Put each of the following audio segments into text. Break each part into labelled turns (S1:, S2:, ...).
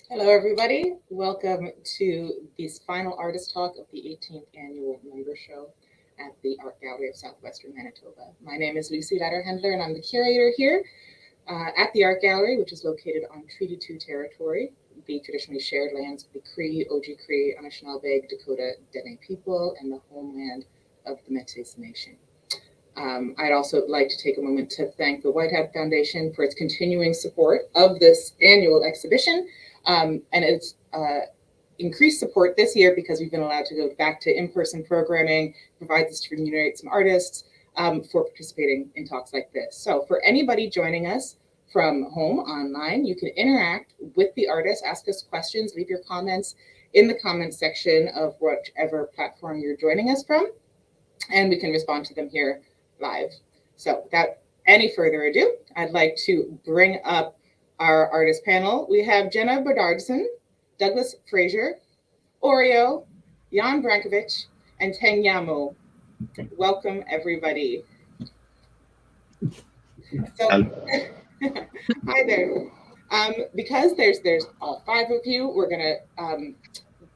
S1: Hello, everybody. Welcome to this final artist talk of the 18th annual member show at the Art Gallery of Southwestern Manitoba. My name is Lucie Lederhendler, and I'm the curator here at the Art Gallery, which is located on Treaty 2 territory, the traditionally shared lands of the Cree, Oji-Cree, Anishinaabeg, Dakota, Dene people, and the homeland of the Métis Nation. I'd also like to take a moment to thank the Whitehead Foundation for its continuing support of this annual exhibition, and its increased support this year because we've been allowed to go back to in-person programming, provides us to remunerate some artists for participating in talks like this. So for anybody joining us from home online, you can interact with the artists, ask us questions, leave your comments in the comments section of whichever platform you're joining us from, and we can respond to them here live. So without any further ado, I'd like to bring up our artist panel. We have Jenna Bardarson, Douglas Fraser, Oreo, Jan Brancewicz, and Tengnamoe. Welcome, everybody. So, hi there. Because there's all five of you, we're gonna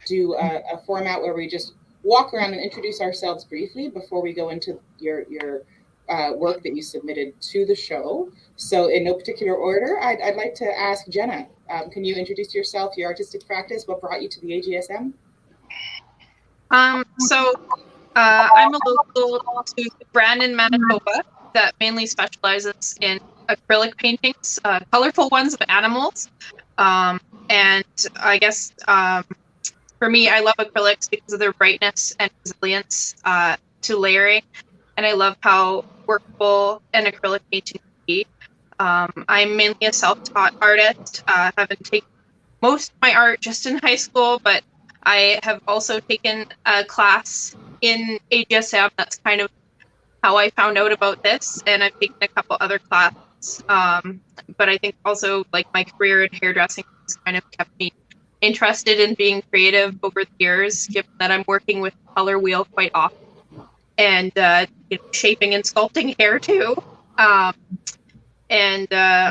S1: do a format where we just walk around and introduce ourselves briefly before we go into your work that you submitted to the show. So in no particular order, I'd like to ask Jenna, can you introduce yourself, your artistic practice, what brought you to the AGSM?
S2: I'm a local to Brandon, Manitoba, that mainly specializes in acrylic paintings, colorful ones of animals. And I guess for me, I love acrylics because of their brightness and resilience to layering. And I love how workable an acrylic painting can be. I'm mainly a self-taught artist, having taken most of my art just in high school, but I have also taken a class in AGSM. That's kind of how I found out about this, and I've taken a couple other classes. But I think also like my career in hairdressing has kind of kept me interested in being creative over the years, given that I'm working with color wheel quite often, and shaping and sculpting hair too.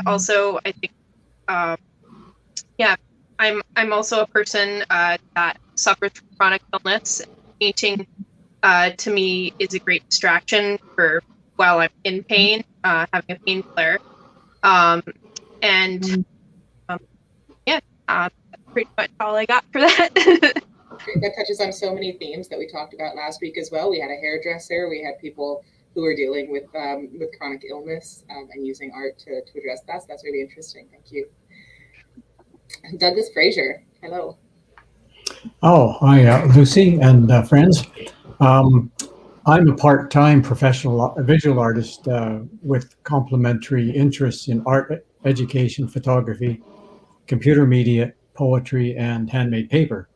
S2: Also I think, I'm also a person that suffers from chronic illness. Painting to me is a great distraction for while I'm in pain, having a pain flare. That's pretty much all I got for that.
S1: That touches on so many themes that we talked about last week as well. We had a hairdresser, we had people who were dealing with chronic illness and using art to address that. So that's really interesting. Thank you. Douglas Fraser, hello.
S3: Oh, hi, Lucie and friends. I'm a part-time professional visual artist with complementary interests in art, education, photography, computer media, poetry, and handmade paper.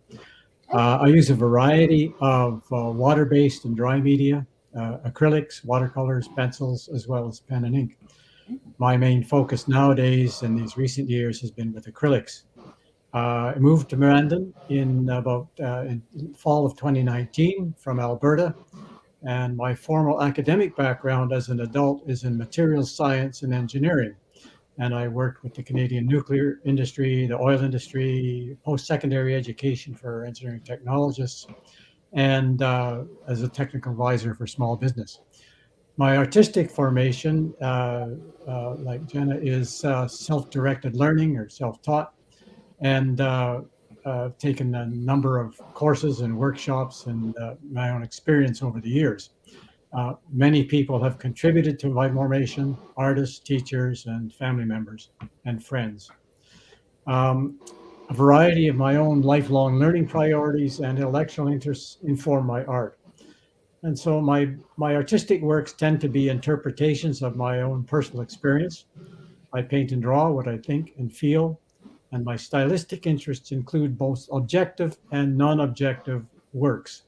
S3: I use a variety of water-based and dry media, acrylics, watercolors, pencils, as well as pen and ink. My main focus nowadays in these recent years has been with acrylics. I moved to Brandon in fall of 2019 from Alberta, and my formal academic background as an adult is in materials science and engineering. And I worked with the Canadian nuclear industry, the oil industry, post-secondary education for engineering technologists, and as a technical advisor for small business. My artistic formation, like Jenna, is self-directed learning or self-taught, and taken a number of courses and workshops and my own experience over the years. Many people have contributed to my formation, artists, teachers, and family members and friends. A variety of my own lifelong learning priorities and intellectual interests inform my art. And so my artistic works tend to be interpretations of my own personal experience. I paint and draw what I think and feel, and my stylistic interests include both objective and non-objective works,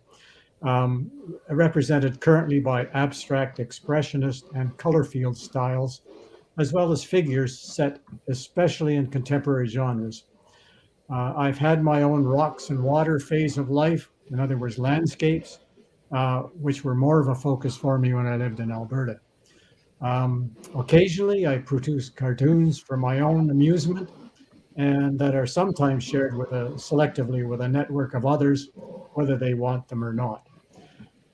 S3: represented currently by abstract expressionist and color field styles, as well as figures set especially in contemporary genres. I've had my own rocks and water phase of life, in other words, landscapes, which were more of a focus for me when I lived in Alberta. Occasionally, I produce cartoons for my own amusement, and that are sometimes shared selectively with a network of others, whether they want them or not.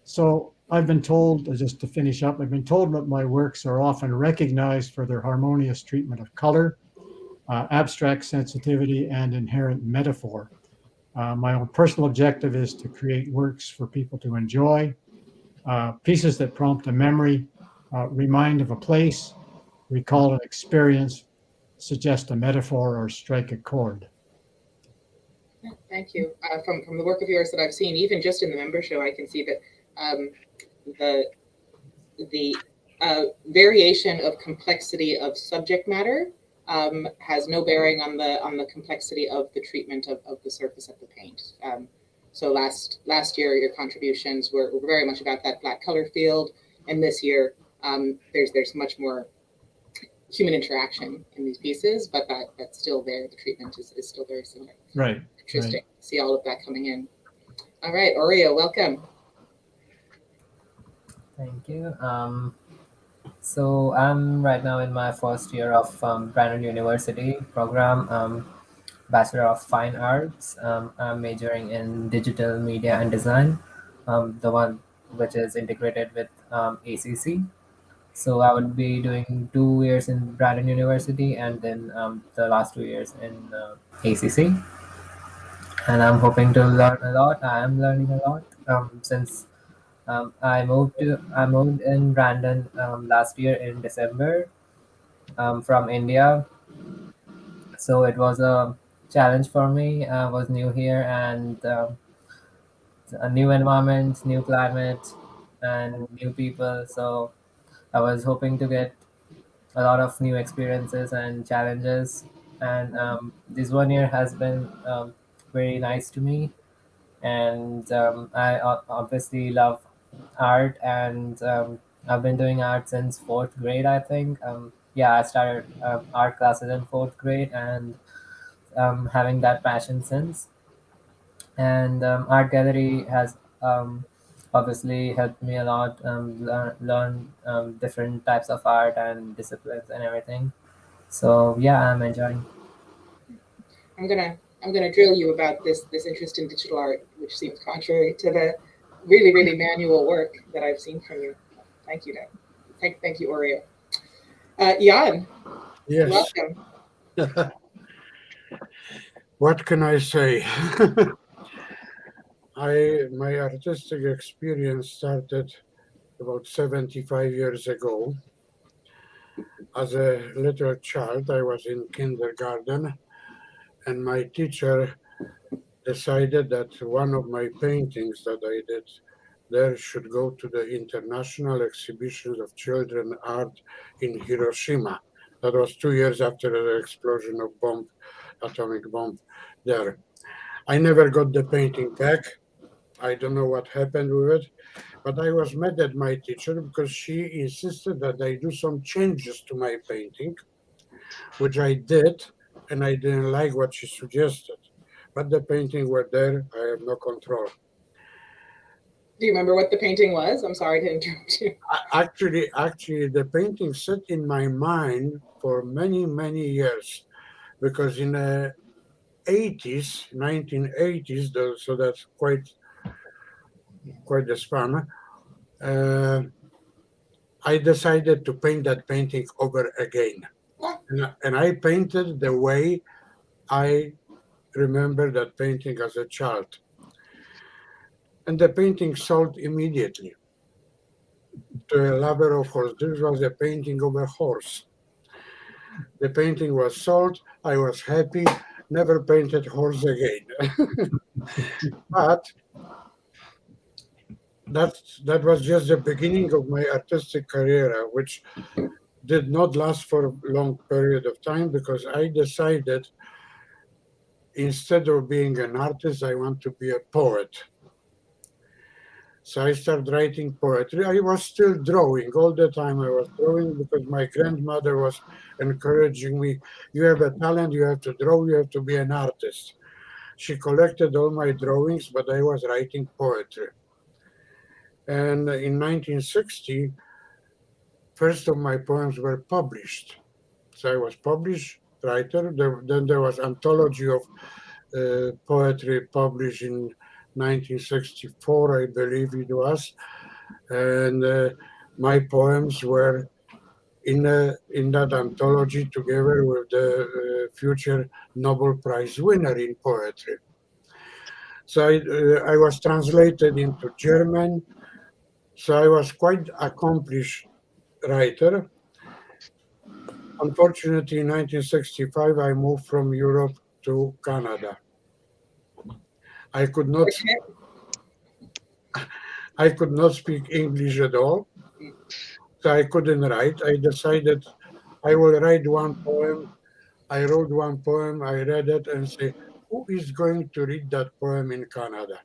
S3: So I've been told, just to finish up, I've been told that my works are often recognized for their harmonious treatment of color, abstract sensitivity, and inherent metaphor. My own personal objective is to create works for people to enjoy, pieces that prompt a memory, remind of a place, recall an experience, suggest a metaphor, or strike a chord.
S1: Thank you. From the work of yours that I've seen, even just in the member show, I can see that the variation of complexity of subject matter has no bearing on the complexity of the treatment of the surface of the paint. So last year, your contributions were very much about that black color field, and this year there's much more human interaction in these pieces, but that's still there. The treatment is still very similar.
S3: Right.
S1: Interesting. Right. See all of that coming in. All right, Oreo, welcome.
S4: Thank you. So I'm right now in my first year of Brandon University program, Bachelor of Fine Arts. I'm majoring in digital media and design, the one which is integrated with ACC. So I would be doing 2 years in Brandon University and then the last 2 years in ACC. And I'm hoping to learn a lot. I am learning a lot since I moved in Brandon last year in December from India. So it was a challenge for me. I was new here and a new environment, new climate, and new people. So I was hoping to get a lot of new experiences and challenges. And this 1 year has been very nice to me. And I obviously love art, and I've been doing art since fourth grade, I think. Yeah, I started art classes in fourth grade, and having that passion since. And art gallery has obviously helped me a lot learn different types of art and disciplines and everything. So yeah, I'm enjoying.
S1: I'm gonna drill you about this interest in digital art, which seems contrary to the really manual work that I've seen from you. Thank you, Dan. Thank you, Oreo. Jan,
S5: yes.
S1: Welcome.
S5: What can I say? My artistic experience started about 75 years ago. As a little child, I was in kindergarten, and my teacher decided that one of my paintings that I did there should go to the International Exhibition of Children Art in Hiroshima. That was 2 years after the explosion of atomic bomb there. I never got the painting back. I don't know what happened with it, but I was mad at my teacher because she insisted that I do some changes to my painting, which I did, and I didn't like what she suggested. But the painting were there, I have no control.
S1: Do you remember what the painting was? I'm sorry to interrupt you.
S5: Actually, the painting sat in my mind for many years, because in the 1980s, so that's quite the span, I decided to paint that painting over again. And I painted the way I remember that painting as a child. And the painting sold immediately to a lover of horse. This was a painting of a horse. The painting was sold. I was happy. Never painted horse again. But that was just the beginning of my artistic career, which did not last for a long period of time, because I decided instead of being an artist, I want to be a poet. So I started writing poetry. I was still drawing all the time. I was drawing because my grandmother was encouraging me. You have a talent, you have to draw, you have to be an artist. She collected all my drawings, but I was writing poetry. And in 1960, first of my poems were published. So I was published writer. Then there was anthology of poetry published in 1964, I believe it was, and my poems were in that anthology together with the future Nobel Prize winner in poetry. So I was translated into German. So I was quite accomplished writer. Unfortunately, in 1965, I moved from Europe to Canada. I could not speak English at all, so I couldn't write. I decided I will write one poem. I wrote one poem, I read it and say, who is going to read that poem in Canada?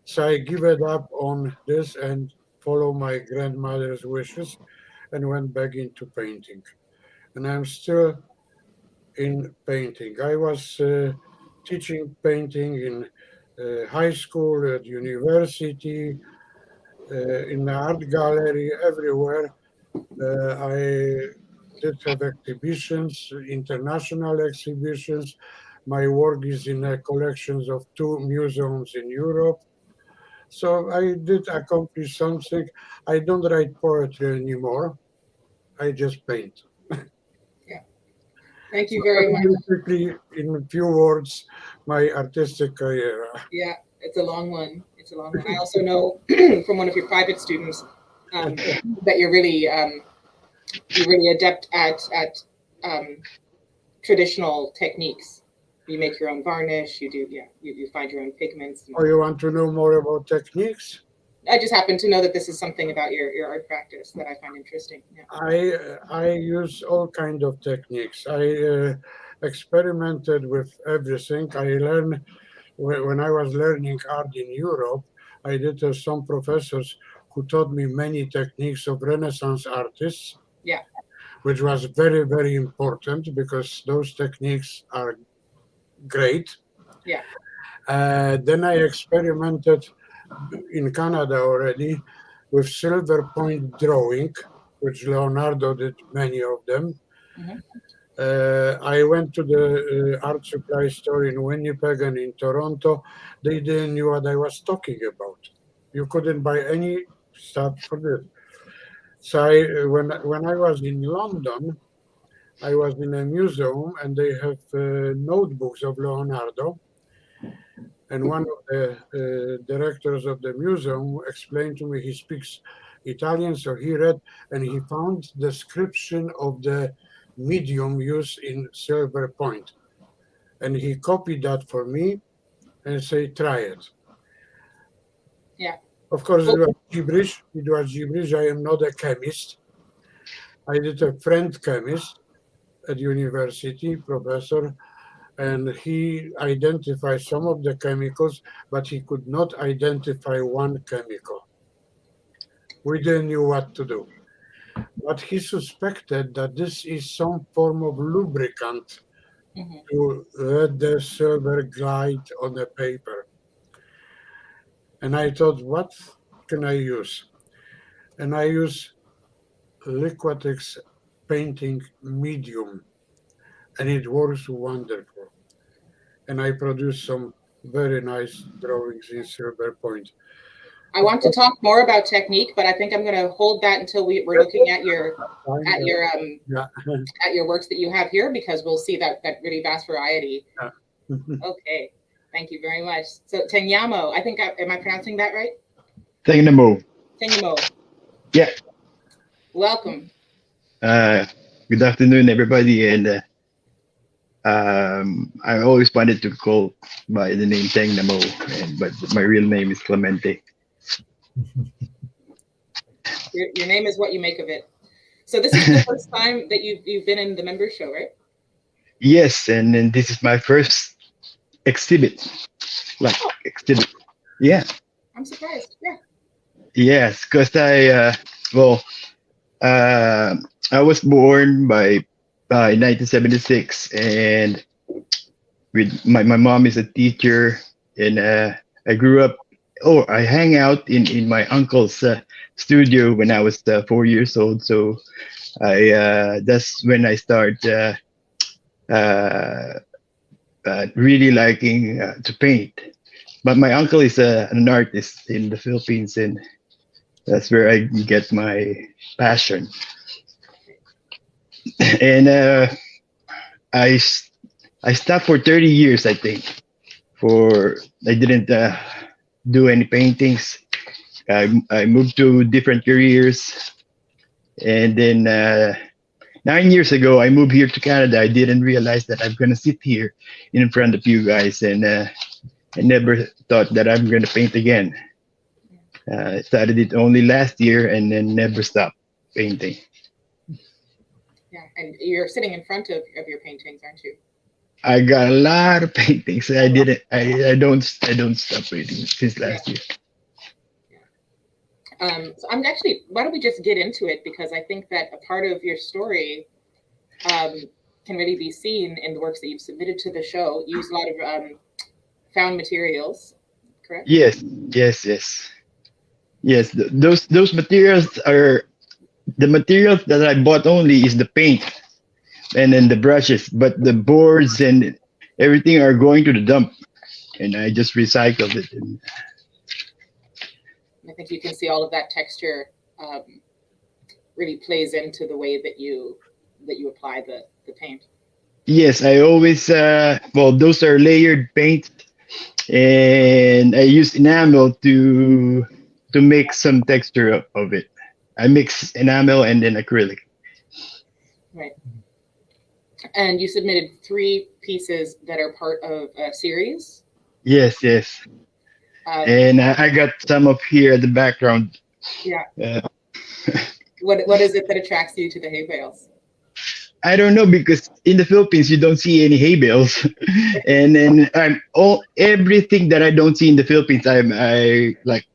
S5: So I give it up on this and follow my grandmother's wishes and went back into painting. And I'm still in painting. I was teaching painting in high school, at university, in the art gallery, everywhere. I did have exhibitions, international exhibitions. My work is in collections of 2 museums in Europe. So I did accomplish something. I don't write poetry anymore. I just paint.
S1: Thank you very much.
S5: Basically, in a few words, my artistic career.
S1: Yeah, it's a long one. It's a long one. I also know from one of your private students that you're really adept at traditional techniques. You make your own varnish. You do, you find your own pigments.
S5: Oh, you want to know more about techniques?
S1: I just happen to know that this is something about your art practice that I find interesting. Yeah.
S5: I use all kind of techniques. I experimented with everything. I learned when I was learning art in Europe. I did some professors who taught me many techniques of Renaissance artists.
S1: Yeah.
S5: Which was very, very important because those techniques are great.
S1: Yeah.
S5: Then I experimented in Canada already with silver point drawing, which Leonardo did many of them. Mm-hmm. I went to the art supply store in Winnipeg and in Toronto. They didn't know what I was talking about. You couldn't buy any stuff for this. So when I was in London, I was in a museum and they have notebooks of Leonardo. And one of the directors of the museum explained to me, he speaks Italian, so he read and he found description of the medium used in silver point. And he copied that for me and said, try it.
S1: Yeah.
S5: Of course, it was gibberish. I am not a chemist. I did a friend chemist at university, professor, and he identified some of the chemicals, but he could not identify one chemical. We didn't know what to do. But he suspected that this is some form of lubricant to let the silver glide on the paper. And I thought, what can I use? And I use Liquatex painting medium, and it works wonderful. And I produced some very nice drawings in silver point.
S1: I want to talk more about technique, but I think I'm going to hold that until we're looking at your works that you have here, because we'll see that really vast variety. Okay, thank you very much. So Tengnamoe, I think am I pronouncing that right?
S6: Tengnamoe.
S1: Tengnamoe.
S6: Yeah.
S1: Welcome.
S6: Good afternoon, everybody, and I always wanted to call by the name Tengnamoe, but my real name is Clemente.
S1: Your name is what you make of it. So this is the first time that you've been in the member show, right?
S6: Yes, and then this is my first exhibit. Exhibit. Yeah.
S1: I'm surprised. Yeah.
S6: Yes, because I was born in 1976, and with my mom is a teacher, and I grew up. Oh, I hang out in my uncle's studio when I was 4 years old. So that's when I start uh, really liking to paint. But my uncle is an artist in the Philippines, and that's where I get my passion. And I I stopped for 30 years, I think. I didn't do any paintings. I moved to different careers, and then 9 years ago I moved here to Canada. I didn't realize that I'm gonna sit here in front of you guys, and I never thought that I'm gonna paint again. I started it only last year, and then never stopped painting.
S1: Yeah, and you're sitting in front of your paintings, aren't you?
S6: I got a lot of paintings. I don't stop painting since last year.
S1: So I'm actually, why don't we just get into it? Because I think that a part of your story can really be seen in the works that you've submitted to the show. You use a lot of found materials, correct?
S6: Yes. Those materials are the materials that I bought only is the paint and then the brushes, but the boards and everything are going to the dump, and I just recycled it.
S1: I think you can see all of that texture really plays into the way that you apply the paint.
S6: Yes, I always those are layered paint, and I use enamel to make some texture of it. I mix enamel and then acrylic.
S1: Right. And you submitted 3 pieces that are part of a series.
S6: Yes. And I got some up here at the background.
S1: Yeah. What is it that attracts you to the hay bales?
S6: I don't know, because in the Philippines you don't see any hay bales, and then everything that I don't see in the Philippines. I like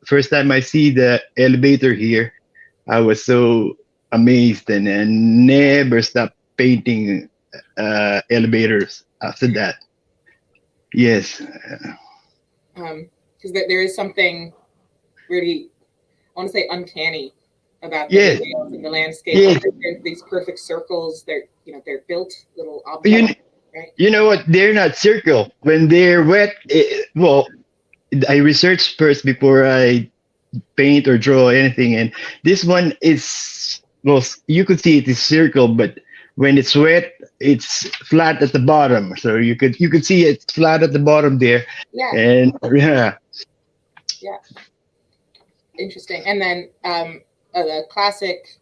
S6: first time I see the elevator here, I was so amazed, and never stopped painting elevators after that. Yes.
S1: Because there is something really, I want to say, uncanny about
S6: Yes.
S1: the landscape.
S6: Yes.
S1: These perfect circles. They're built little objects. Right?
S6: You know what? They're not circle. When they're wet, I research first before I paint or draw anything. And this one is, you could see it is circle, but when it's wet, it's flat at the bottom. So you could see it's flat at the bottom there.
S1: Yeah.
S6: And yeah.
S1: Interesting. And then a classic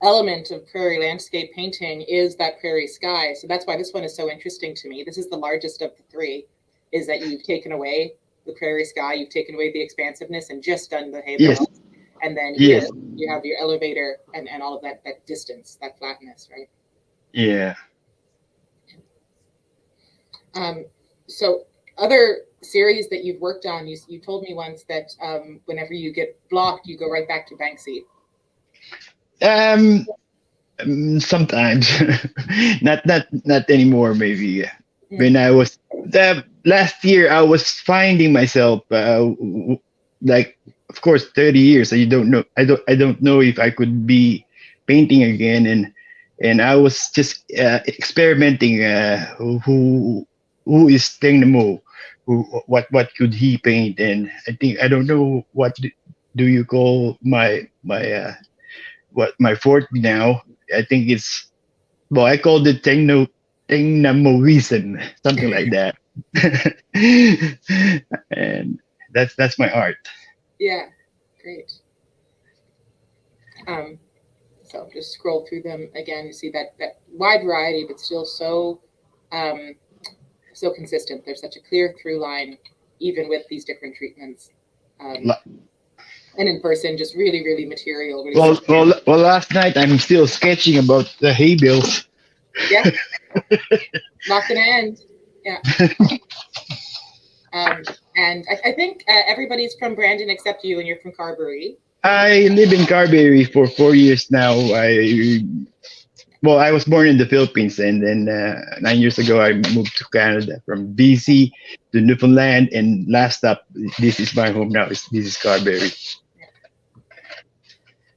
S1: element of prairie landscape painting is that prairie sky. So that's why this one is so interesting to me. This is the largest of the 3, is that you've taken away the prairie sky, you've taken away the expansiveness and just done the hay bales.
S6: Yes.
S1: And then
S6: Yes.
S1: here you have your elevator and all of that distance, that flatness, right?
S6: Yeah.
S1: So other series that you've worked on, you told me once that whenever you get blocked, you go right back to Banksy.
S6: Sometimes, not anymore. Maybe when I was last year, I was finding myself like, of course, 30 years. So you don't know. I don't know if I could be painting again, and I was just experimenting. Who is Tengnamoe? What could he paint? And I don't know what do you call my forte now. I think it's, I called it Tengnamoeism, something like that. And that's my art.
S1: Yeah, great. So just scroll through them again. You see that wide variety, but still so consistent. There's such a clear through line, even with these different treatments. And in person, just really, really material. Really
S6: Well, last night I'm still sketching about the hay bales.
S1: Yeah. Not gonna end. Yeah. And I think everybody's from Brandon except you, and you're from Carberry.
S6: I live in Carberry for 4 years now. I was born in the Philippines, and then 9 years ago I moved to Canada from BC to Newfoundland, and last up, this is my home now. This is Carberry.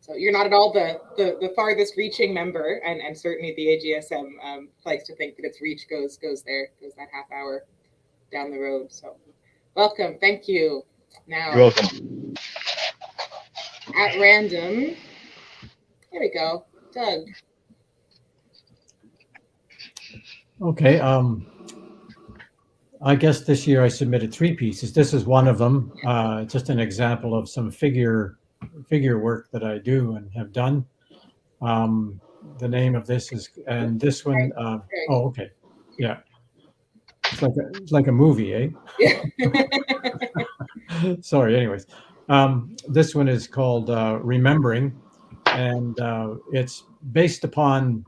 S1: So you're not at all the farthest reaching member, and certainly the AGSM likes to think that its reach goes that half hour down the road. So welcome, thank you. Now,
S6: You're welcome.
S1: at random, there we go, Doug.
S3: Okay. I guess this year I submitted 3 pieces. This is one of them. Just an example of some figure work that I do and have done. The name of this is, and this one. Oh, okay. Yeah. It's like a movie, eh?
S1: Yeah.
S3: Sorry. Anyways, this one is called Remembering, and it's based upon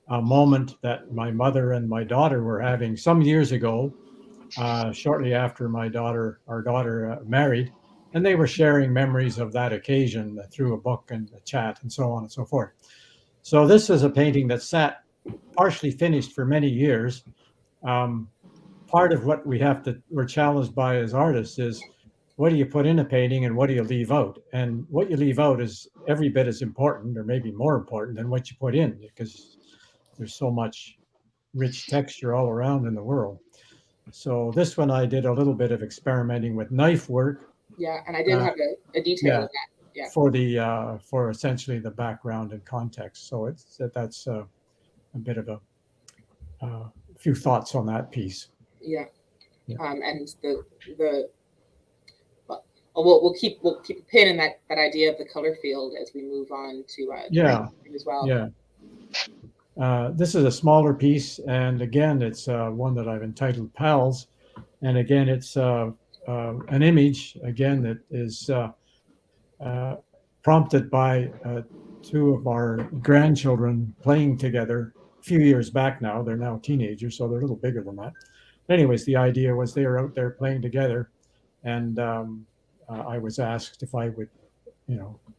S3: a moment that my mother and my daughter were having some years ago, shortly after our daughter married, and they were sharing memories of that occasion through a book and a chat and so on and so forth. So this is a painting that sat partially finished for many years. Part of what we're challenged by as artists is, what do you put in a painting and what do you leave out? And what you leave out is every bit as important, or maybe more important, than what you put in, because there's so much rich texture all around in the world. So this one I did a little bit of experimenting with knife work.
S1: Yeah, and I did have a detail of that. Yeah.
S3: For essentially the background and context. So that's a bit of a few thoughts on that piece.
S1: Yeah.
S3: Yeah.
S1: And we'll keep a pin in that idea of the color field as we move on to as well.
S3: Yeah. This is a smaller piece, and again, it's one that I've entitled Pals, and again, it's an image again that is prompted by 2 of our grandchildren playing together a few years back now. They're now teenagers, so they're a little bigger than that. Anyways, the idea was they were out there playing together, and I was asked if I would,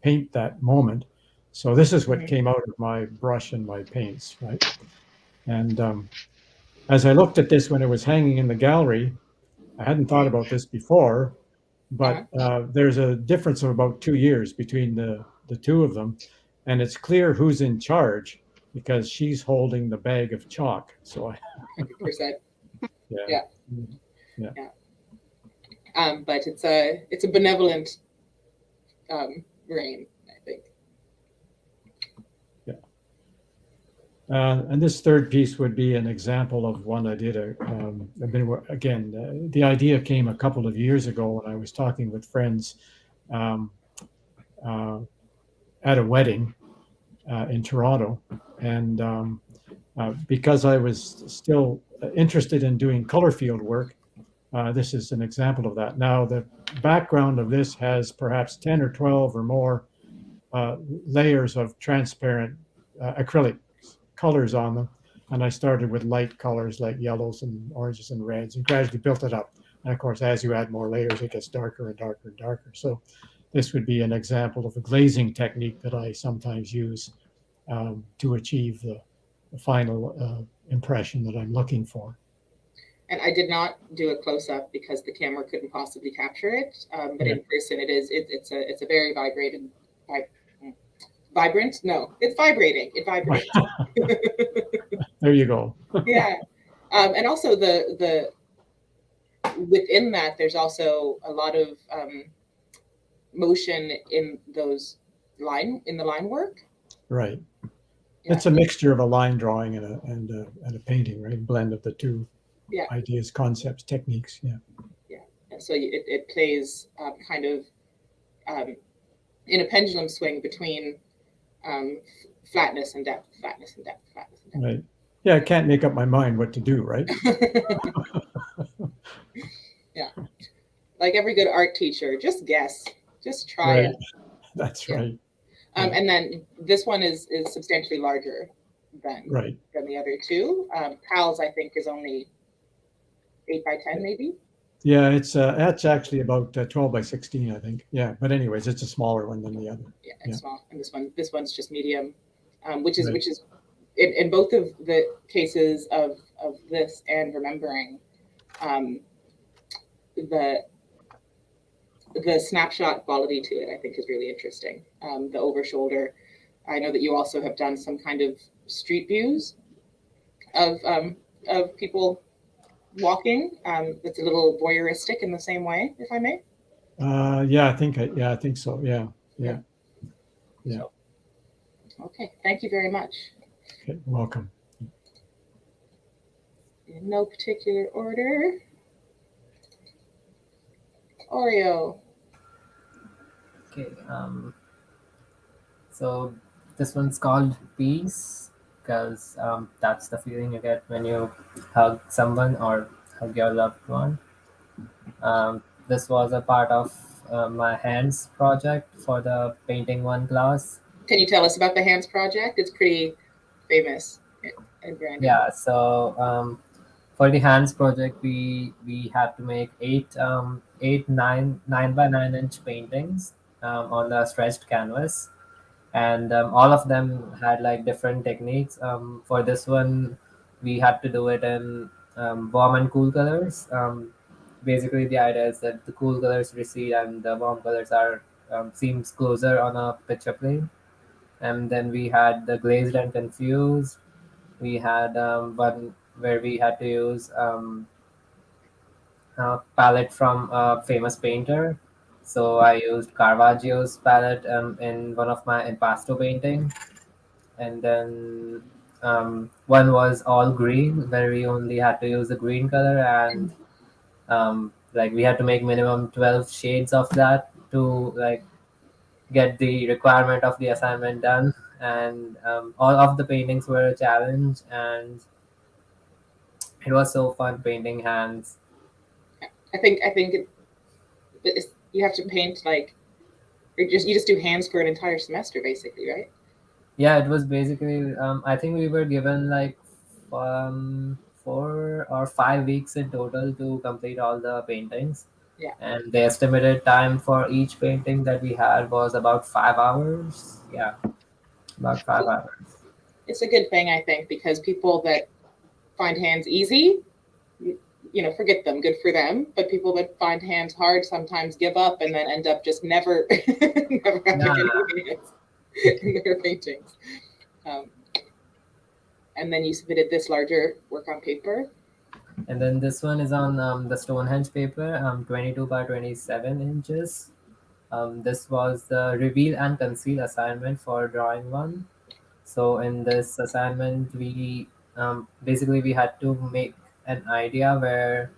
S3: paint that moment. So this is what came out of my brush and my paints, right? And as I looked at this when it was hanging in the gallery, I hadn't thought about this before, but there's a difference of about 2 years between the 2 of them, and it's clear who's in charge because she's holding the bag of chalk. So
S1: 100%.
S3: Yeah.
S1: But it's a benevolent reign, I think.
S3: Yeah. And this third piece would be an example of one I did. The idea came a couple of years ago when I was talking with friends at a wedding in Toronto, and because I was still interested in doing color field work, this is an example of that. Now, the background of this has perhaps 10 or 12 or more layers of transparent acrylic colors on them. And I started with light colors like yellows and oranges and reds, and gradually built it up. And of course, as you add more layers, it gets darker and darker and darker. So this would be an example of a glazing technique that I sometimes use to achieve the final impression that I'm looking for.
S1: And I did not do a close-up because the camera couldn't possibly capture it. But in person, it's a very vibrating. Vibrant? No, it's vibrating. It vibrates.
S3: There you go.
S1: Yeah, and also the within that, there's also a lot of motion in the line work.
S3: Right.
S1: Yeah.
S3: It's a mixture of a line drawing and a painting, right? Blend of the 2 ideas, concepts, techniques. Yeah.
S1: Yeah. And so it plays kind of in a pendulum swing between flatness and depth, flatness and depth, flatness and depth.
S3: Right. Yeah, I can't make up my mind what to do, right?
S1: Yeah. Like every good art teacher, just guess, just try it.
S3: That's right.
S1: And then this one is substantially larger than the other 2. Pals, I think, is only 8 by 10, maybe.
S3: Yeah, it's actually about 12 by 16, I think. Yeah, but anyways, it's a smaller one than the other.
S1: Yeah, it's small, and this one's just medium, which is in both of the cases of this and Remembering, the snapshot quality to it, I think, is really interesting. The over shoulder. I know that you also have done some kind of street views of people walking. It's a little voyeuristic in the same way, if I may.
S3: Yeah, I think so. Yeah.
S1: Okay, thank you very much.
S3: Okay, welcome.
S1: In no particular order. Oreo.
S4: Okay. So this one's called peace because that's the feeling you get when you hug someone or hug your loved one. This was a part of my hands project for the painting one class.
S1: Can you tell us about the Hands Project? It's pretty famous in Brandon.
S4: Yeah. So for the hands project, we had to make eight 9 by 9 inch paintings on the stretched canvas, and all of them had like different techniques. For this one, we had to do it in warm and cool colors. Basically, the idea is that the cool colors recede and the warm colors are seems closer on a picture plane. And then we had the glazed and confused. We had one where we had to use a palette from a famous painter. So I used Caravaggio's palette in one of my impasto painting, and then one was all green where we only had to use the green color, and like we had to make minimum 12 shades of that to like get the requirement of the assignment done. And all of the paintings were a challenge, and it was so fun painting hands.
S1: I think you have to paint like you just do hands for an entire semester, basically, right?
S4: Yeah, it was basically I think we were given like 4 or 5 weeks in total to complete all the paintings.
S1: Yeah.
S4: And the estimated time for each painting that we had was about 5 hours. Yeah, about 5 hours.
S1: It's a good thing, I think, because people that find hands easy, forget them, good for them. But people that find hands hard sometimes give up and then end up just never never having any hands in their paintings. And then you submitted this larger work on paper.
S4: And then this one is on the Stonehenge paper, 22 by 27 inches. This was the reveal and conceal assignment for drawing one. So in this assignment, we basically we had to make an idea where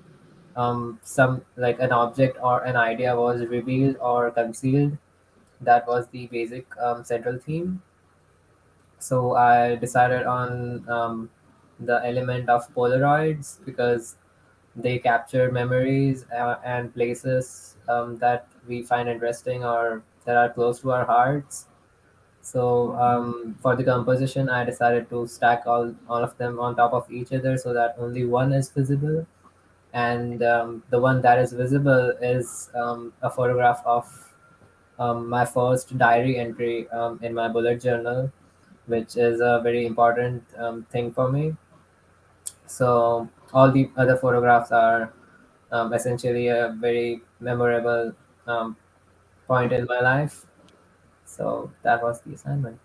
S4: some like an object or an idea was revealed or concealed. That was the basic central theme. So I decided on the element of Polaroids because they capture memories and places that we find interesting or that are close to our hearts. So for the composition, I decided to stack all of them on top of each other so that only one is visible. And the one that is visible is a photograph of my first diary entry in my bullet journal, which is a very important thing for me. So all the other photographs are essentially a very memorable um, point in my life. So that was the assignment.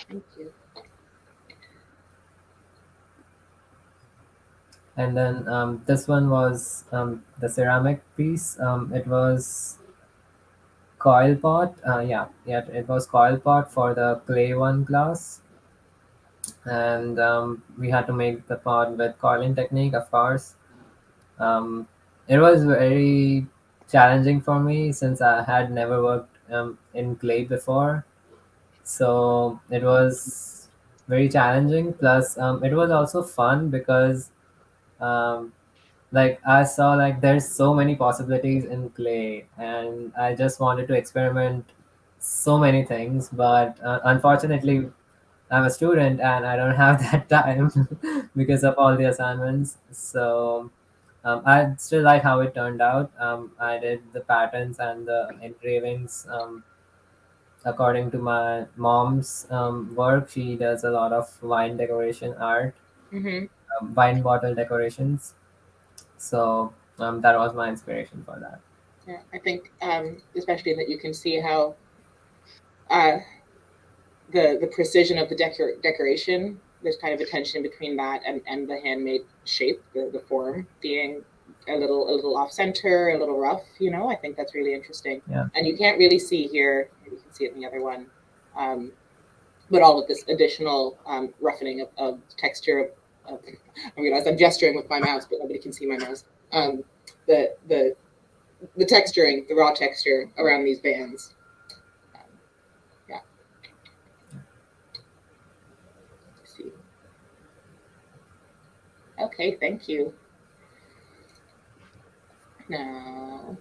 S1: Thank you.
S4: And then this one was the ceramic piece. It was coil pot. Yeah, it was coil pot for the clay one class. And we had to make the pot with coiling technique, of course. It was very challenging for me since I had never worked in clay before. So it was very challenging. Plus, it was also fun because um, like I saw like there's so many possibilities in clay, and I just wanted to experiment so many things. But unfortunately, I'm a student and I don't have that time because of all the assignments. So I still like how it turned out. I did the patterns and the engravings according to my mom's work. She does a lot of wine decoration art,
S1: Mm-hmm.
S4: wine bottle decorations. So that was my inspiration for that.
S1: Yeah, I think especially that you can see how the precision of the decoration. There's kind of a tension between that and the handmade shape, the form being a little off center, a little rough. I think that's really interesting.
S4: Yeah.
S1: And you can't really see here. Maybe you can see it in the other one. But all of this additional roughening of texture. I realize I'm gesturing with my mouse, but nobody can see my mouse. The texturing, the raw texture around these bands. Yeah. Let's see. Okay, thank you. Now,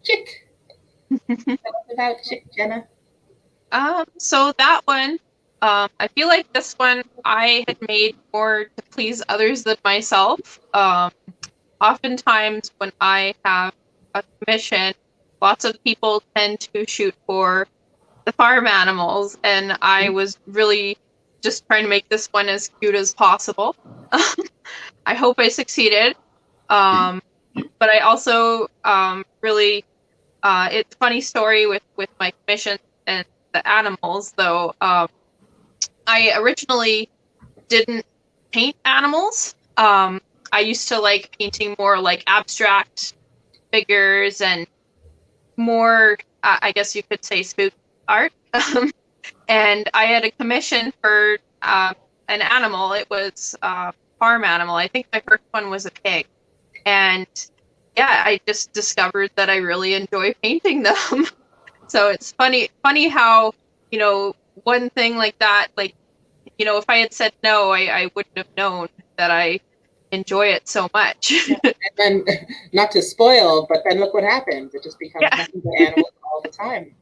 S1: chick. Tell us about chick, Jenna.
S2: So that one, I feel like this one I had made more to please others than myself. Oftentimes when I have a commission, lots of people tend to shoot for the farm animals, and I was really just trying to make this one as cute as possible. I hope I succeeded. But I also really, it's a funny story with my commission and the animals, though. I originally didn't paint animals. I used to like painting more like abstract figures and more, I guess you could say, spook art. And I had a commission for an animal. It was a farm animal. I think my first one was a pig. And yeah, I just discovered that I really enjoy painting them. So it's funny how, one thing like that, like, if I had said no, I wouldn't have known that I enjoy it so much.
S1: And then, not to spoil, but then look what happens. It just becomes nothing but animals all the time.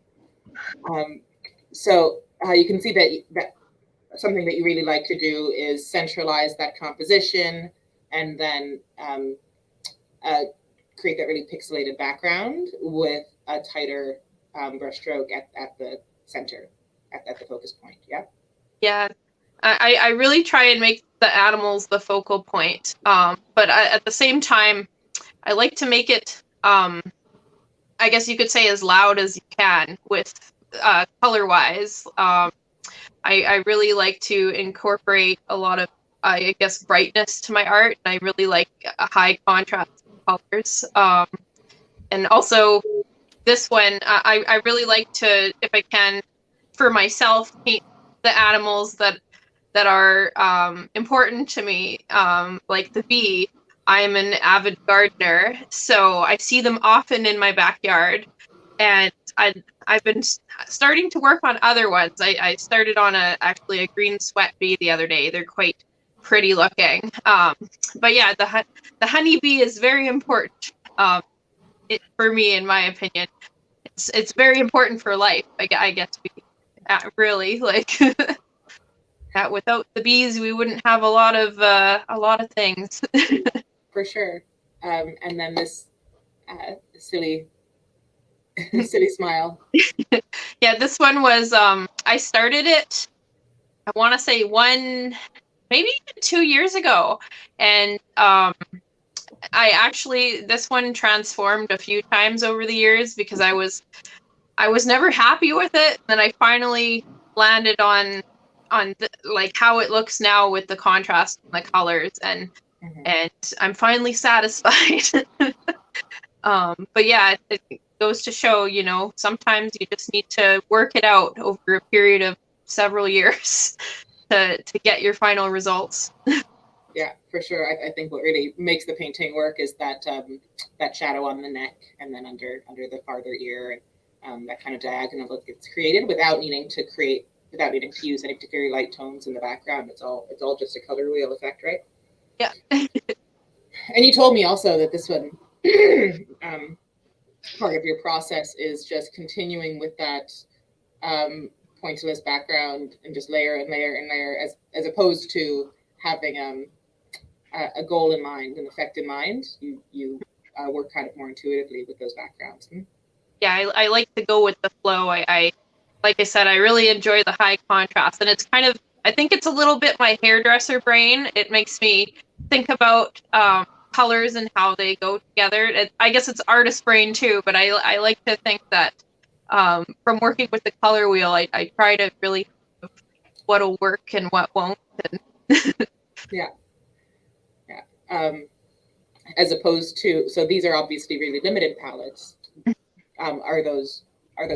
S1: So you can see that something that you really like to do is centralize that composition and then create that really pixelated background with a tighter brushstroke at the center, at the focus point. Yeah.
S2: Yeah. I really try and make the animals the focal point. But at the same time, I like to make it, I guess you could say, as loud as you can with color-wise. I really like to incorporate a lot of, I guess, brightness to my art. And I really like high contrast colors. And also this one, I really like to, if I can, for myself, paint the animals that are important to me, like the bee. I'm an avid gardener, so I see them often in my backyard, and I've been starting to work on other ones. I started on actually a green sweat bee the other day. They're quite pretty looking. But yeah, the honeybee is very important. For me, in my opinion, it's very important for life. I guess really like. Without the bees, we wouldn't have a lot of things.
S1: For sure. And then this silly smile.
S2: Yeah, this one was, I started it, I want to say maybe 2 years ago. And this one transformed a few times over the years because I was never happy with it. Then I finally landed on like how it looks now with the contrast and the colors, and I'm finally satisfied. But yeah, it goes to show, sometimes you just need to work it out over a period of several years to get your final results.
S1: Yeah, for sure. I think what really makes the painting work is that shadow on the neck, and then under the farther ear, and that kind of diagonal look gets created without needing to use any particular light tones in the background. It's all just a color wheel effect, right?
S2: Yeah.
S1: And you told me also that this one, part of your process is just continuing with that pointillist background and just layer and layer and layer, as opposed to having a goal in mind, an effect in mind. You work kind of more intuitively with those backgrounds.
S2: Yeah, I like to go with the flow. Like I said, I really enjoy the high contrast, and it's kind of, I think it's a little bit my hairdresser brain. It makes me think about colors and how they go together. I guess it's artist brain too, but I like to think that from working with the color wheel, I try to really what'll work and what won't.
S1: Yeah. As opposed to, so these are obviously really limited palettes. Are those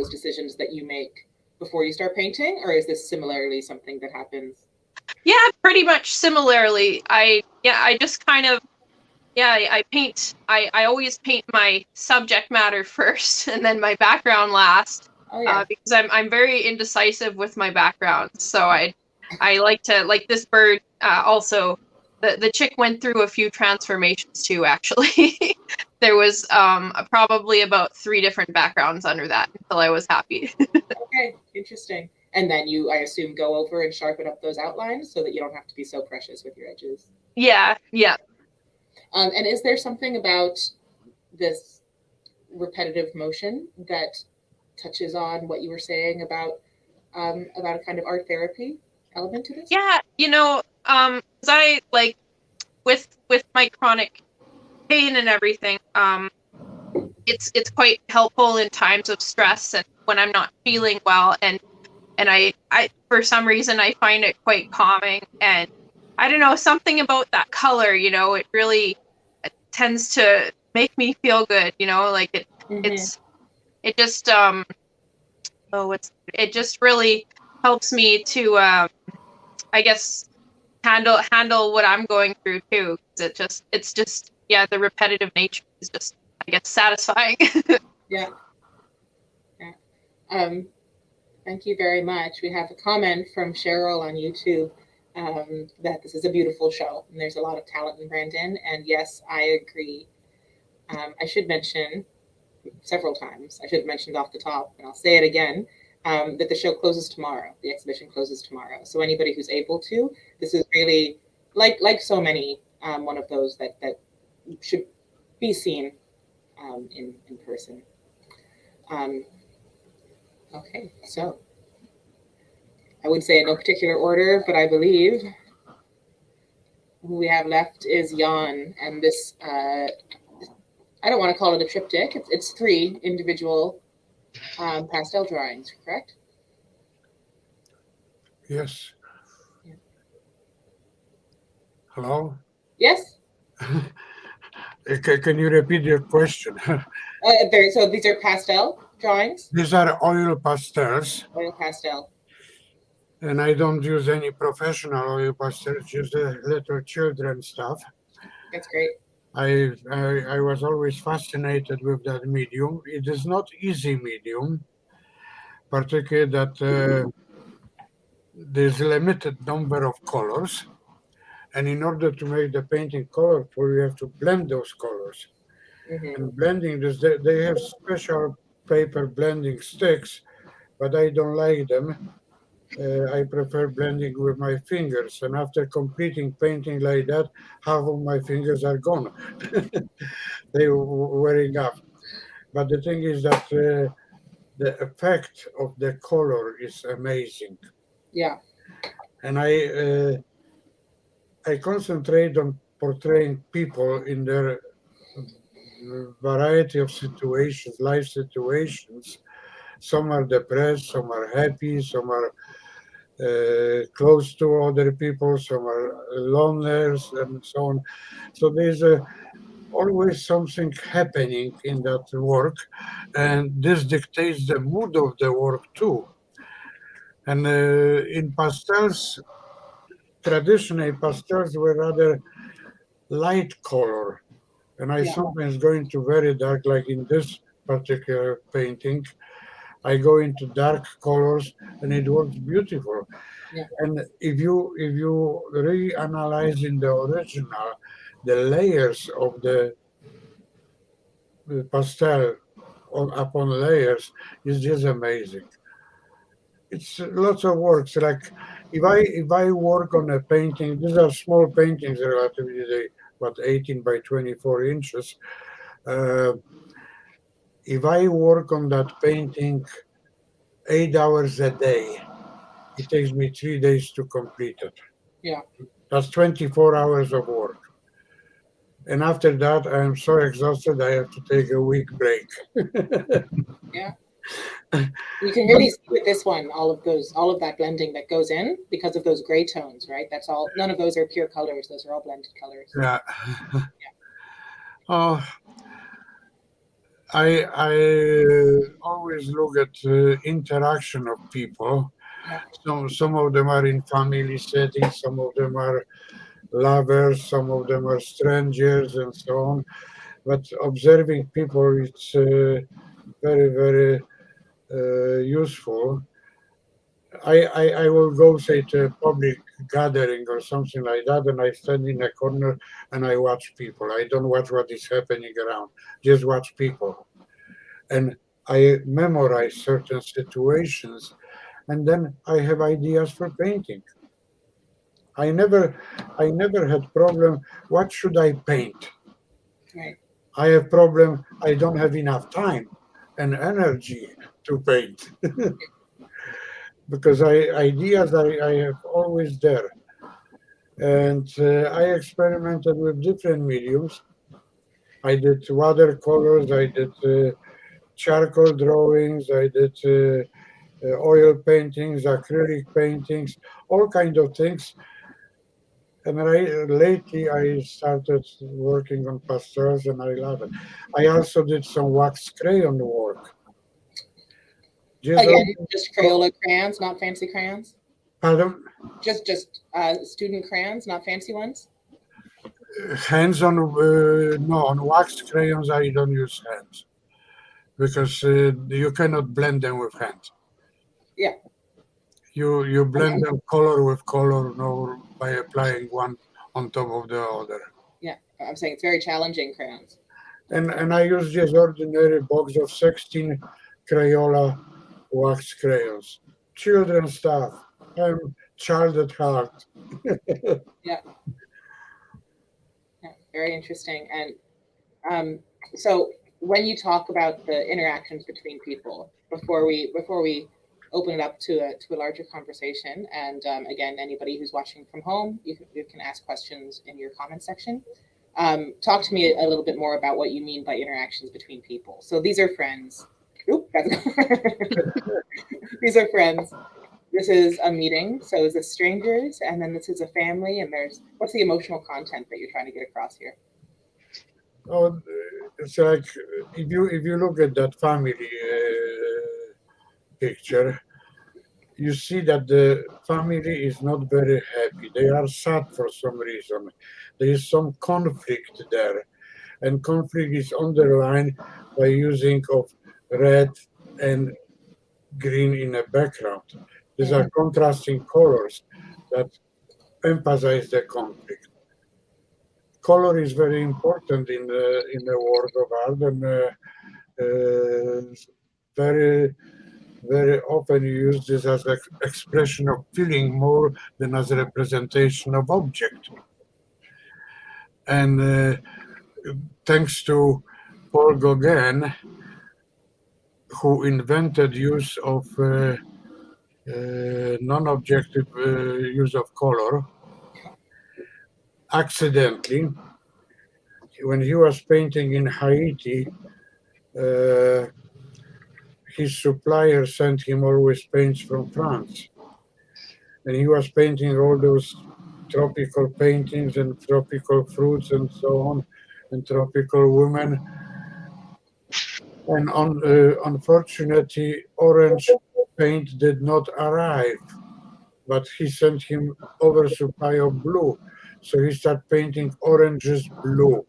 S1: decisions that you make before you start painting, or is this similarly something that happens?
S2: Yeah, pretty much similarly. I just kind of I paint. I always paint my subject matter first, and then my background last.
S1: Oh yeah.
S2: Because I'm very indecisive with my background, so I like to, like this bird. Also, the chick went through a few transformations too. Actually, there was probably about 3 different backgrounds under that until I was happy.
S1: Okay, interesting. And then you, I assume, go over and sharpen up those outlines so that you don't have to be so precious with your edges.
S2: Yeah.
S1: And is there something about this repetitive motion that touches on what you were saying about a kind of art therapy element to this?
S2: Yeah, 'cause I like with my chronic pain and everything, it's quite helpful in times of stress and when I'm not feeling well, and I for some reason I find it quite calming, and I don't know, something about that color, it really tends to make me feel good, like it just it just really helps me to I guess handle what I'm going through too. It's just the repetitive nature is just, I guess, satisfying.
S1: Yeah. Thank you very much. We have a comment from Cheryl on YouTube that this is a beautiful show and there's a lot of talent in Brandon. And yes, I agree. I should mention several times, I should have mentioned off the top, and I'll say it again, that the show closes tomorrow. The exhibition closes tomorrow. So anybody who's able to, this is really like so many, one of those that should be seen in person. Okay, so I would say in no particular order, but I believe who we have left is Jan, and this I don't want to call it a triptych. It's 3 individual pastel drawings, correct?
S5: Yes.
S1: Yeah.
S5: Hello?
S1: Yes.
S5: Can you repeat your question?
S1: So these are pastel drawings?
S5: These are oil pastels.
S1: Oil pastel.
S5: And I don't use any professional oil pastels, just little children stuff.
S1: That's great.
S5: I was always fascinated with that medium. It is not easy medium, particularly that there's a limited number of colors. And in order to make the painting colorful, you have to blend those colors. And blending this, they have special paper blending sticks, but I don't like them. I prefer blending with my fingers. And after completing painting like that, half of my fingers are gone. They were wearing off. But the thing is that the effect of the color is amazing.
S1: Yeah.
S5: And I concentrate on portraying people in their variety of situations, life situations. Some are depressed, some are happy, some are close to other people, some are loners, and so on. So there's always something happening in that work, and this dictates the mood of the work too. And in pastels, traditionally pastels were rather light color, and I sometimes go into very dark, like in this particular painting. I go into dark colors, and it works beautiful.
S1: Yeah.
S5: And if you really analyze in the original, the layers of the pastel upon layers is just amazing. It's lots of works. Like if I work on a painting, these are small paintings relatively, they about 18 by 24 inches. If I work on that painting 8 hours a day, it takes me 3 days to complete it.
S1: Yeah.
S5: That's 24 hours of work. And after that, I am so exhausted, I have to take a week break.
S1: Yeah. You can really see with this one all of that blending that goes in because of those gray tones, right? That's all. None of those are pure colors. Those are all blended colors.
S5: Yeah. Oh, I always look at interaction of people.
S1: Yeah.
S5: Some of them are in family settings, some of them are lovers, some of them are strangers, and so on. But observing people, it's very, very useful. I will go, say, to a public gathering or something like that, and I stand in a corner and I watch people. I don't watch what is happening around, just watch people. And I memorize certain situations, and then I have ideas for painting. I never had problem. What should I paint?
S1: Right.
S5: I have problem. I don't have enough time and energy to paint because I have always there, and I experimented with different mediums. I did watercolors. I did charcoal drawings. I did oil paintings, acrylic paintings, all kind of things. And lately I started working on pastels, and I love it. I also did some wax crayon work.
S1: Again, just Crayola crayons, not fancy crayons.
S5: Pardon?
S1: Just student crayons, not fancy ones.
S5: Hands on, no, on wax crayons I don't use hands because you cannot blend them with hands.
S1: Yeah.
S5: You blend them color with color, no, by applying one on top of the other.
S1: Yeah, I'm saying it's very challenging crayons.
S5: And I use just ordinary box of 16 Crayola wax crayons. Children stuff. I'm child at heart.
S1: Yeah. Yeah, very interesting. And so when you talk about the interactions between people, before we open it up to a larger conversation, and again, anybody who's watching from home, you can ask questions in your comment section. Talk to me a little bit more about what you mean by interactions between people. So these are friends. Oop, these are friends. This is a meeting. So is this strangers? And then this is a family. And what's the emotional content that you're trying to get across here?
S5: Oh, it's like if you look at that family picture, you see that the family is not very happy. They are sad for some reason. There is some conflict there, and conflict is underlined by using of red and green in a background. These are contrasting colors that emphasize the conflict. Color is very important in the work of art, and very, very often used this as an expression of feeling more than as a representation of object. And thanks to Paul Gauguin, who invented use of non-objective use of color, accidentally, when he was painting in Haiti, his supplier sent him always paints from France. And he was painting all those tropical paintings and tropical fruits and so on, and tropical women. And unfortunately, orange paint did not arrive, but he sent him oversupply of blue. So he started painting oranges blue.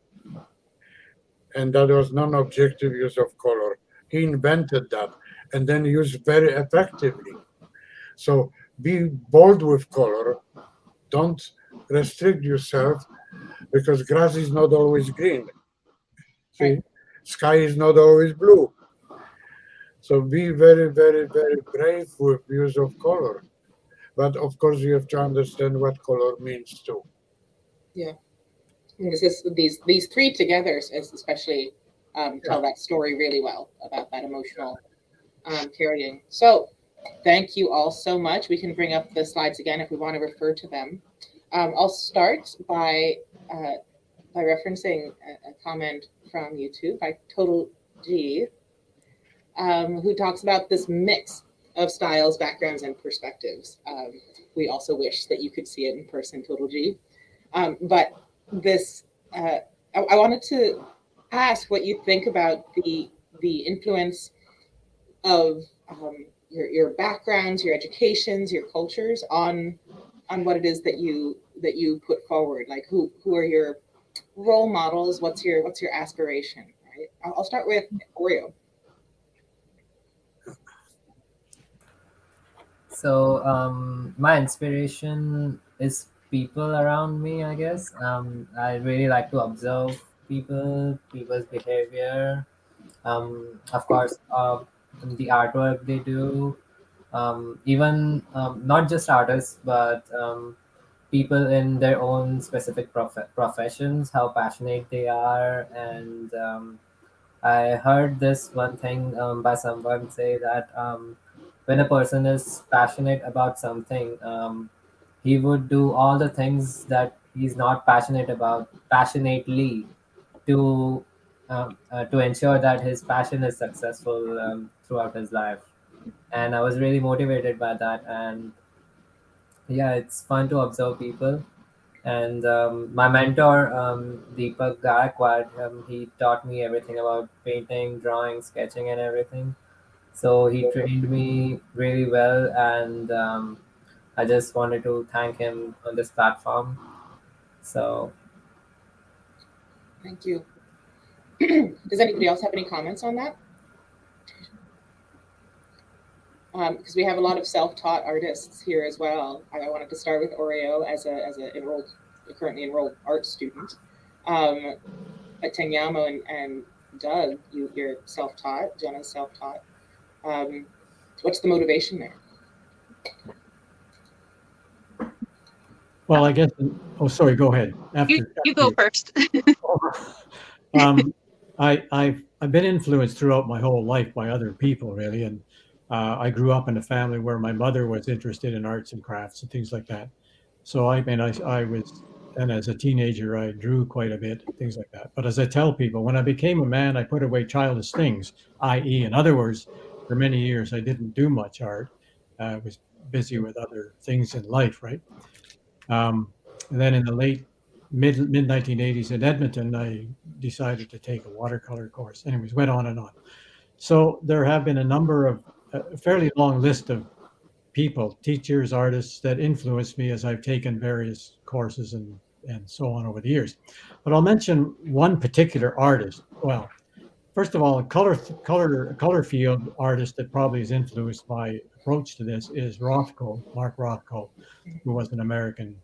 S5: And that was non-objective use of color. He invented that and then used very effectively. So be bold with color. Don't restrict yourself, because grass is not always green. See, sky is not always blue. So be very, very, very brave with use of color. But of course, you have to understand what color means too.
S1: Yeah. And these three together, especially tell that story really well about that emotional carrying. So thank you all so much. We can bring up the slides again if we want to refer to them. I'll start by by referencing a comment from YouTube by Total G, who talks about this mix of styles, backgrounds, and perspectives. We also wish that you could see it in person, Total G. But this, I wanted to ask what you think about the influence of your backgrounds, your educations, your cultures on what it is that you put forward. Like who are your role models? What's your aspiration? Right. I'll start with Oreo.
S4: So my inspiration is people around me, I guess. I really like to observe people's behavior. Of course, the artwork they do, even not just artists, but people in their own specific professions, how passionate they are. And I heard this one thing by someone say that when a person is passionate about something, he would do all the things that he's not passionate about passionately to ensure that his passion is successful throughout his life. And I was really motivated by that. And yeah, it's fun to observe people. And my mentor, Deepak Gaikwad, he taught me everything about painting, drawing, sketching, and everything. So he trained me really well, and I just wanted to thank him on this platform. So
S1: Thank you. Does anybody else have any comments on that? Because we have a lot of self-taught artists here as well. I wanted to start with Oreo as a currently enrolled art student at Tengnamoe, and Doug, you're self-taught. Jenna's self-taught. What's the motivation there?
S3: Well, I guess. Oh, sorry. Go ahead.
S2: You go first.
S3: I've been influenced throughout my whole life by other people, really, and I grew up in a family where my mother was interested in arts and crafts and things like that. So I was, and as a teenager, I drew quite a bit, things like that. But as I tell people, when I became a man, I put away childish things, i.e., in other words, for many years I didn't do much art. I was busy with other things in life, right? And then in the mid 1980s in Edmonton, I decided to take a watercolor course. Anyways, went on and on. So there have been a fairly long list of people, teachers, artists that influenced me as I've taken various courses and so on over the years. But I'll mention one particular artist. Well, first of all, a color field artist that probably has influenced my approach to this is Mark Rothko, who was an American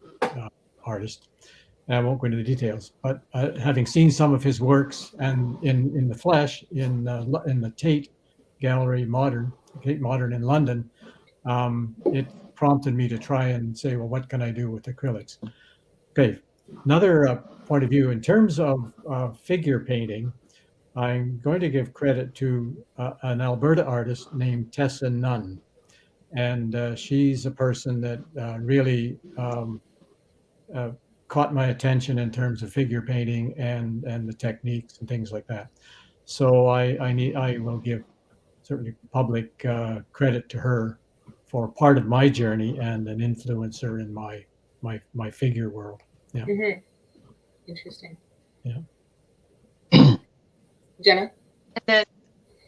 S3: artist. And I won't go into the details, but having seen some of his works and in the flesh in the Tate Gallery Tate Modern in London, it prompted me to try and say, well, what can I do with acrylics? Okay, another point of view in terms of figure painting, I'm going to give credit to an Alberta artist named Tessa Nunn, and she's a person that really caught my attention in terms of figure painting and the techniques and things like that. So I will give certainly public credit to her for part of my journey and an influencer in my figure world. Yeah.
S1: Mm-hmm. Interesting.
S3: Yeah.
S1: Jenna?
S2: And then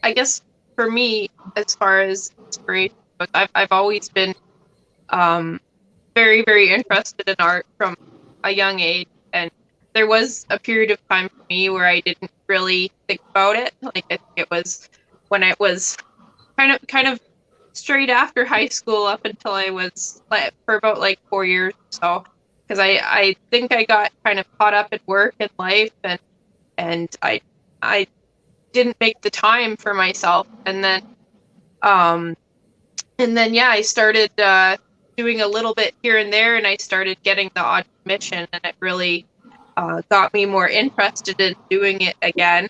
S2: I guess for me, as far as inspiration goes, I've always been very, very interested in art from a young age. And there was a period of time for me where I didn't really think about it. Like it was when it was kind of straight after high school up until I was for about like 4 years or so. Because I think I got kind of caught up in work and life, and I didn't make the time for myself. And then yeah, I started doing a little bit here and there, and I started getting the odd commission, and it really got me more interested in doing it again.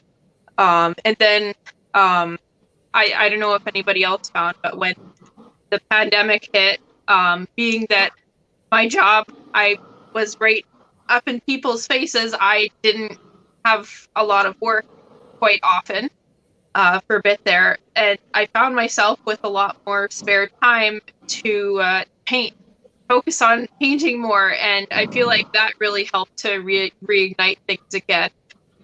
S2: And then I don't know if anybody else found, but when the pandemic hit, being that my job, I was right up in people's faces, I didn't have a lot of work quite often for a bit there, and I found myself with a lot more spare time to paint, focus on painting more, and I feel like that really helped to reignite things again.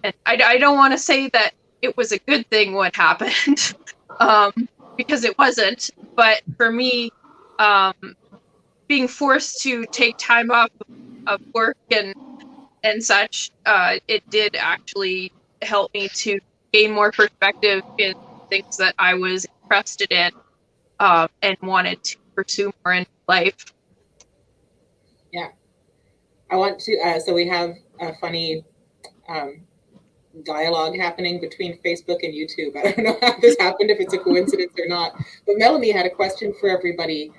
S2: And I don't want to say that it was a good thing what happened, because it wasn't, but for me, being forced to take time off of work and such, it did actually help me to gain more perspective in things that I was interested in and wanted to pursue more in life.
S1: Yeah, I want to. So we have a funny dialogue happening between Facebook and YouTube. I don't know how this happened, if it's a coincidence or not. But Melanie had a question for everybody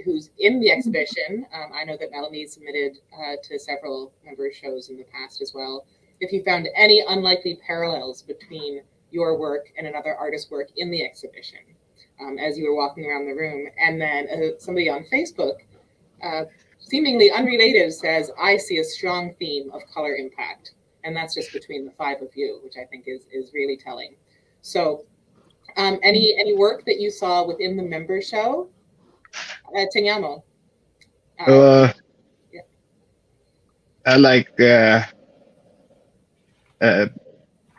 S1: who's in the exhibition. I know that Melanie submitted to several member shows in the past as well. If you found any unlikely parallels between your work and another artist's work in the exhibition as you were walking around the room. And then somebody on Facebook, seemingly unrelated, says, I see a strong theme of color impact. And that's just between the five of you, which I think is really telling. So any work that you saw within the member show? Tengnamoe.
S6: Yeah. I like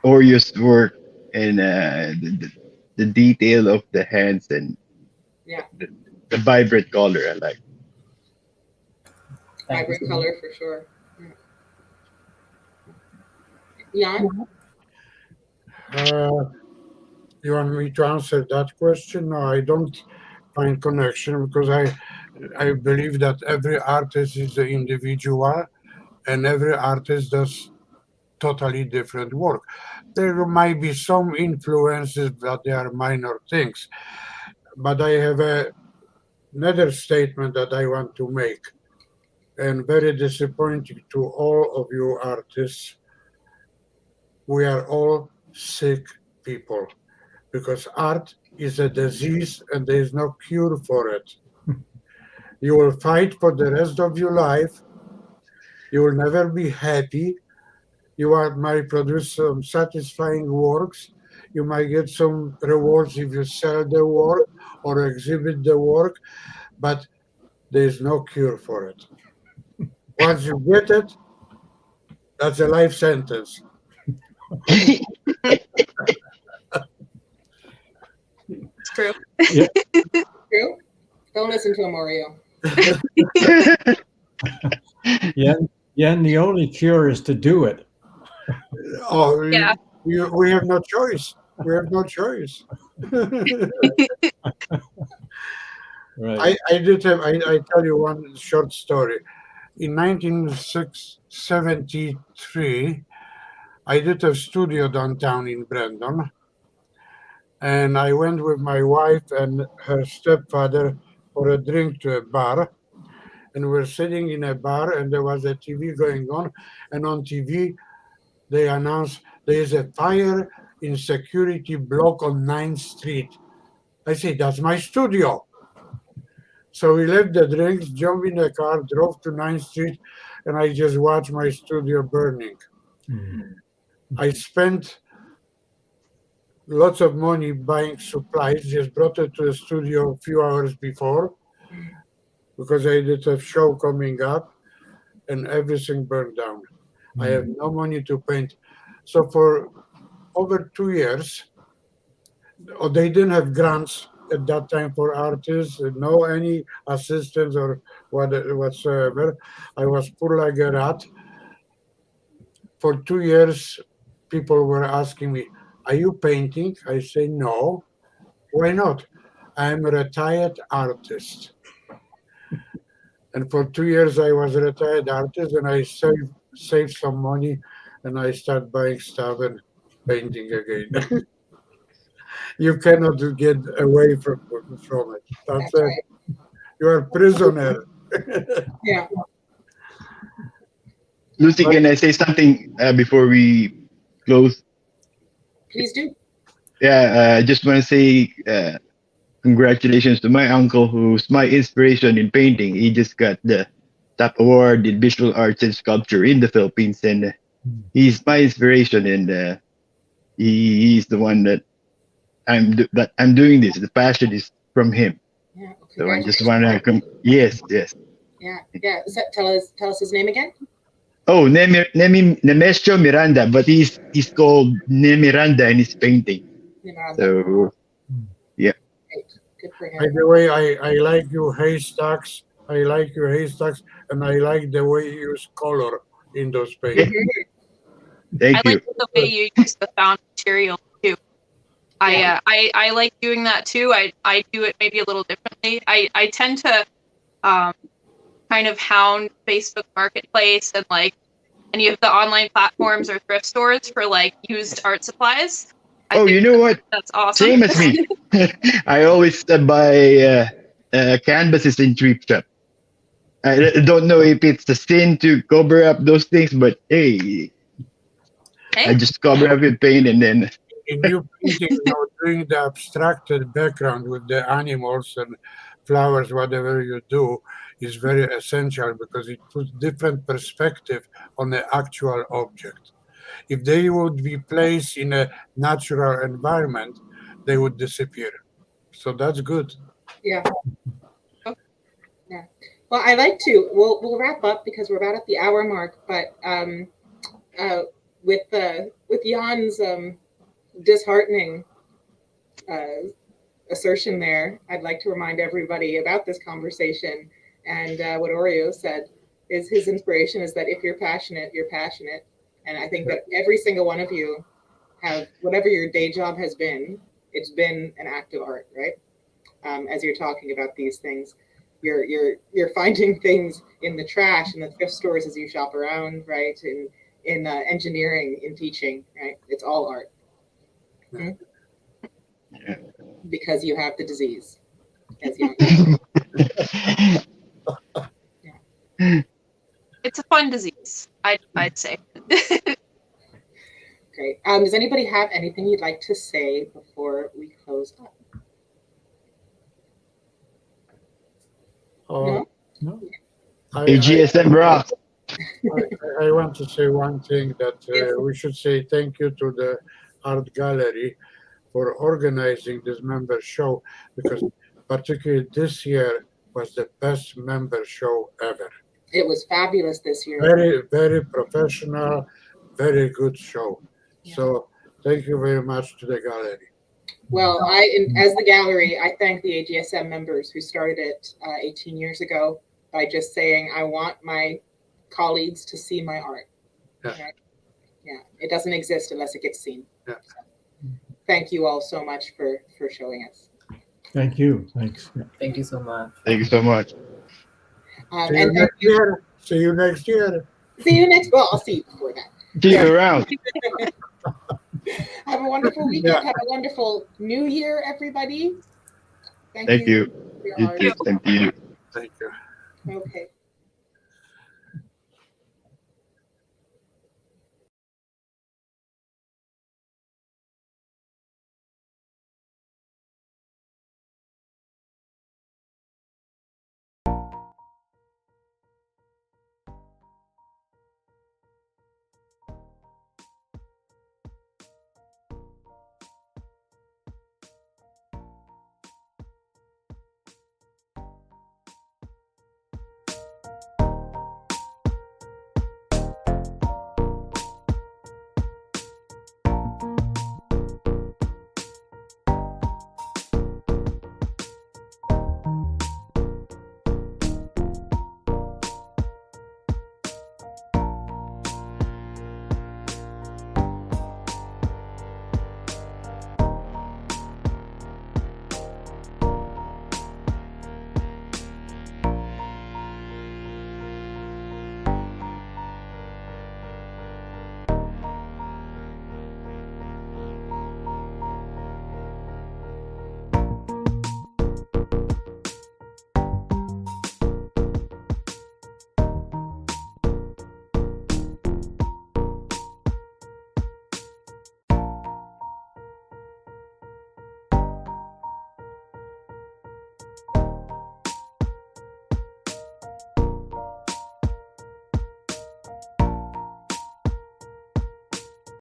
S6: Oreo's work and the detail of the hands and the vibrant color. I like
S1: vibrant color for sure. Jan?
S5: You want me to answer that question? No, I don't find connection, because I believe that every artist is an individual and every artist does totally different work. There might be some influences, but they are minor things. But I have another statement that I want to make, and very disappointing to all of you artists. We are all sick people, because art is a disease and there is no cure for it. You will fight for the rest of your life. You will never be happy. You might produce some satisfying works. You might get some rewards if you sell the work or exhibit the work, but there is no cure for it. Once you get it, that's a life sentence.
S2: It's true.
S3: Yeah.
S1: True? Don't listen to him, Oreo.
S3: Yen, the only cure is to do it.
S5: Oh,
S2: Yeah.
S5: We have no choice. We have no choice.
S3: Right.
S5: I tell you one short story. In 1973, I did a studio downtown in Brandon, and I went with my wife and her stepfather for a drink to a bar. And we were sitting in a bar, and there was a TV going on, and on TV they announced there is a fire in security block on 9th Street. I said, that's my studio. So we left the drinks, jumped in the car, drove to 9th Street, and I just watched my studio burning.
S3: Mhm.
S5: I spent lots of money buying supplies, just brought it to the studio a few hours before, because I did a show coming up, and everything burned down. I have no money to paint. So for over 2 years, they didn't have grants at that time for artists, no any assistance or whatsoever. I was poor like a rat. For 2 years, people were asking me, are you painting? I say, no. Why not? I'm a retired artist. And for 2 years, I was a retired artist, and I saved some money, and I started buying stuff and painting again. You cannot get away from it. That's it.
S1: Right.
S5: You are a prisoner.
S1: Yeah.
S6: Lucie, can I say something before we close?
S1: Please do.
S6: Yeah, I just want to say congratulations to my uncle, who's my inspiration in painting. He just got the top award in visual arts and sculpture in the Philippines, and he's my inspiration, and he's the one that I'm doing this. The passion is from him.
S1: Yeah.
S6: So I just
S1: Congratulations.
S6: want to come. Yes, yes.
S1: Yeah. Yeah. So tell us his name again.
S6: Oh, Nemesio Miranda, but he's called Ne Miranda in his painting. So yeah.
S1: Great. Good for
S5: By
S1: him.
S5: the way, I like your haystacks. I like your haystacks, and I like the way you use color in those paintings.
S6: Thank
S2: I
S6: you.
S2: like the way you use the found material too. I like doing that too. I do it maybe a little differently. I tend to kind of hound Facebook Marketplace and like any of the online platforms or thrift stores for like used art supplies. I
S6: Oh,
S2: think
S6: you know what?
S2: that's awesome.
S6: Same as me. I always buy canvases in thrift shop. I don't know if it's a sin to cover up those things, but hey, I
S2: Hey,
S6: just cover up with paint and then
S5: In new painting, doing the abstracted background with the animals and flowers, whatever you do, is very essential because it puts different perspective on the actual object. If they would be placed in a natural environment, they would disappear. So that's good.
S1: Yeah. Yeah. Well, I like to. We'll wrap up because we're about at the hour mark. But with Jan's disheartening assertion there, I'd like to remind everybody about this conversation and what Oreo said is his inspiration is that if you're passionate, you're passionate. And I think that every single one of you have, whatever your day job has been, it's been an act of art, right? As you're talking about these things, you're finding things in the trash in the thrift stores as you shop around, right? In engineering, in teaching, right? It's all art. Hmm?
S6: yeah.
S1: Because you have the disease. As young.
S2: it's a fun disease. I'd say.
S1: Great. Does anybody have anything you'd like to say before we close up?
S5: No?
S6: AGSM rock.
S5: I want to say one thing that we should say thank you to the art gallery for organizing this member show because particularly this year was the best member show ever.
S1: It was fabulous this year.
S5: Very, very professional, very good show.
S1: Yeah.
S5: So thank you very much to the gallery.
S1: Well, as the gallery, I thank the AGSM members who started it 18 years ago by just saying, I want my colleagues to see my art.
S5: Yeah.
S1: Right? Yeah, it doesn't exist unless it gets seen.
S5: Yeah.
S1: So, thank you all so much for showing us.
S3: Thank you. Thanks.
S4: Thank you so much.
S6: Thank you so much.
S5: See you next year. See you next year.
S1: See you next. Well, I'll see you before that.
S6: See you around.
S1: Have a wonderful weekend.
S5: Yeah.
S1: Have a wonderful New Year, everybody.
S6: Thank you.
S1: for your
S6: You
S1: art.
S6: too. Thank you.
S5: Thank you.
S1: Okay.